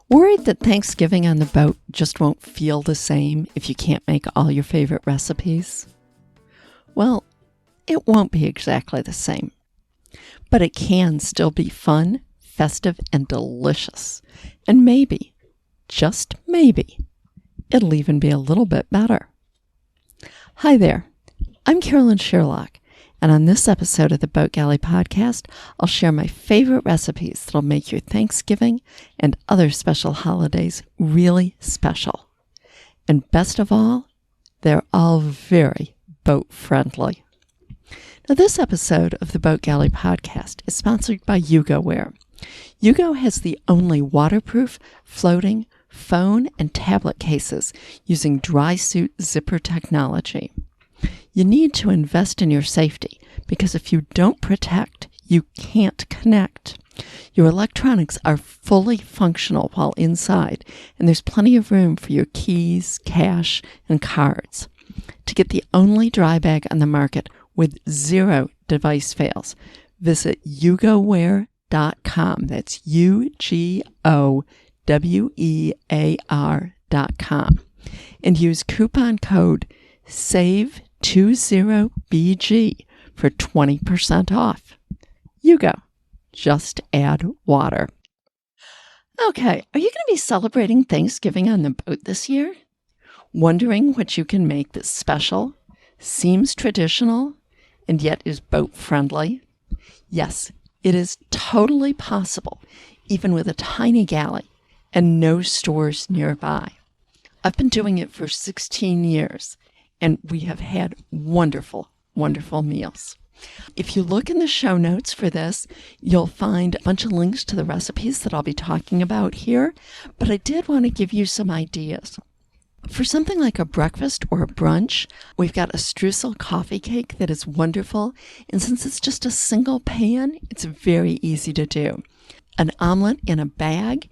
Worried that Thanksgiving on the boat just won't feel the same if you can't make all your favorite recipes? Well, it won't be exactly the same, but it can still be fun, festive, and delicious. And maybe, just maybe, it'll even be a little bit better. Hi there, I'm Carolyn Sherlock, and on this episode of the Boat Galley Podcast, I'll share my favorite recipes that'll make your Thanksgiving and other special holidays really special. And best of all, they're all very boat-friendly. Now, this episode of the Boat Galley Podcast is sponsored by YugoWare. Yugo has the only waterproof, floating, phone, and tablet cases using dry suit zipper technology. You need to invest in your safety because if you don't protect, you can't connect. Your electronics are fully functional while inside, and there's plenty of room for your keys, cash, and cards. To get the only dry bag on the market with 0 device fails, visit YugoWare.com. That's YugoWear.com. And use coupon code SAVE20BG for 20% off. Yugo. Just add water. Okay, are you going to be celebrating Thanksgiving on the boat this year? Wondering what you can make that's special, seems traditional, and yet is boat-friendly? Yes, it is totally possible, even with a tiny galley and no stores nearby. I've been doing it for 16 years, and we have had wonderful, wonderful meals. If you look in the show notes for this, you'll find a bunch of links to the recipes that I'll be talking about here, but I did want to give you some ideas. For something like a breakfast or a brunch, we've got a streusel coffee cake that is wonderful, and since it's just a single pan, it's very easy to do. An omelet in a bag.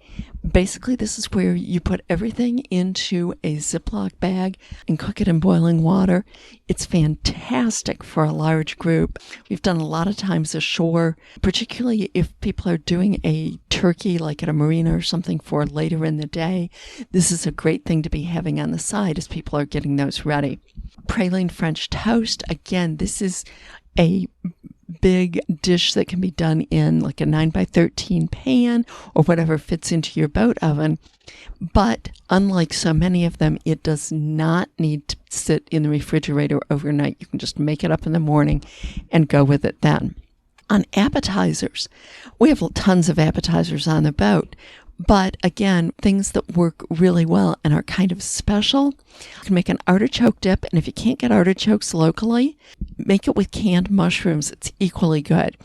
Basically, this is where you put everything into a Ziploc bag and cook it in boiling water. It's fantastic for a large group. We've done a lot of times ashore, particularly if people are doing a turkey like at a marina or something for later in the day. This is a great thing to be having on the side as people are getting those ready. Praline French toast. Again, this is a big dish that can be done in like a 9x13 pan or whatever fits into your boat oven. But unlike so many of them, it does not need to sit in the refrigerator overnight. You can just make it up in the morning and go with it then. On appetizers, we have tons of appetizers on the boat. But again, things that work really well and are kind of special. You can make an artichoke dip, and if you can't get artichokes locally, make it with canned mushrooms. It's equally good.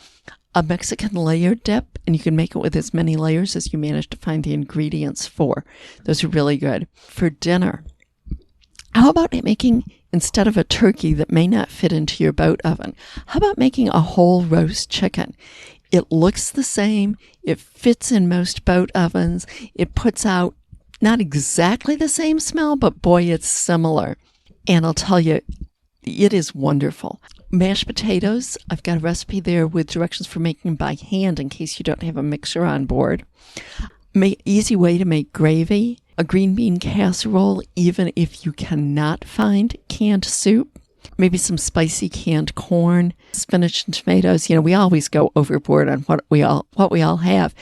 A Mexican layered dip, and you can make it with as many layers as you manage to find the ingredients for. Those are really good. For dinner, how about making, instead of a turkey that may not fit into your boat oven, how about making a whole roast chicken? It looks the same. It fits in most boat ovens. It puts out not exactly the same smell, but boy, it's similar. And I'll tell you, it is wonderful. Mashed potatoes, I've got a recipe there with directions for making by hand in case you don't have a mixer on board. Easy way to make gravy. A green bean casserole, even if you cannot find canned soup. Maybe some spicy canned corn, spinach and tomatoes. You know, we always go overboard on what we all have.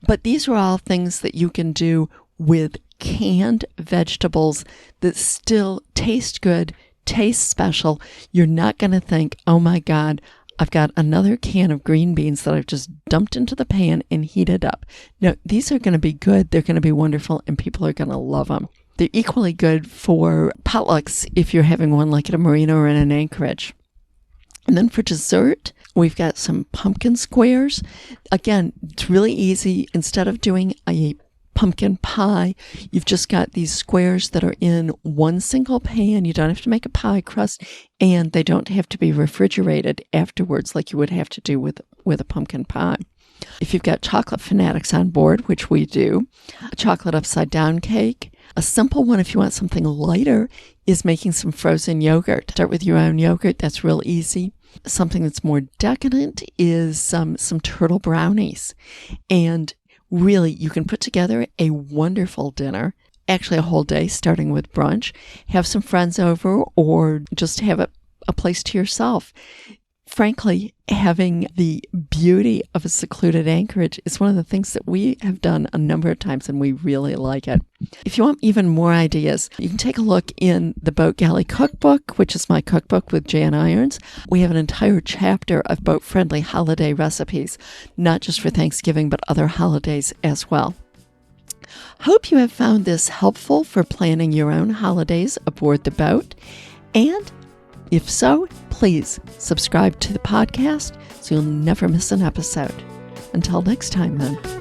But these are all things that you can do with canned vegetables that still taste good, taste special. You're not going to think, oh my God, I've got another can of green beans that I've just dumped into the pan and heated up. No, these are going to be good. They're going to be wonderful, and people are going to love them. They're equally good for potlucks if you're having one like at a marina or in an anchorage. And then for dessert, we've got some pumpkin squares. Again, it's really easy. Instead of doing a pumpkin pie, you've just got these squares that are in one single pan. You don't have to make a pie crust, and they don't have to be refrigerated afterwards like you would have to do with a pumpkin pie. If you've got chocolate fanatics on board, which we do, a chocolate upside down cake. A simple one, if you want something lighter, is making some frozen yogurt. Start with your own yogurt. That's real easy. Something that's more decadent is some turtle brownies. And Really, you can put together a wonderful dinner, actually a whole day starting with brunch, have some friends over, or just have a place to yourself. Frankly, having the beauty of a secluded anchorage is one of the things that we have done a number of times, and we really like it. If you want even more ideas, you can take a look in the Boat Galley Cookbook, which is my cookbook with Jan Irons. We have an entire chapter of boat-friendly holiday recipes, not just for Thanksgiving, but other holidays as well. Hope you have found this helpful for planning your own holidays aboard the boat. And if so, please subscribe to the podcast so you'll never miss an episode. Until next time, then.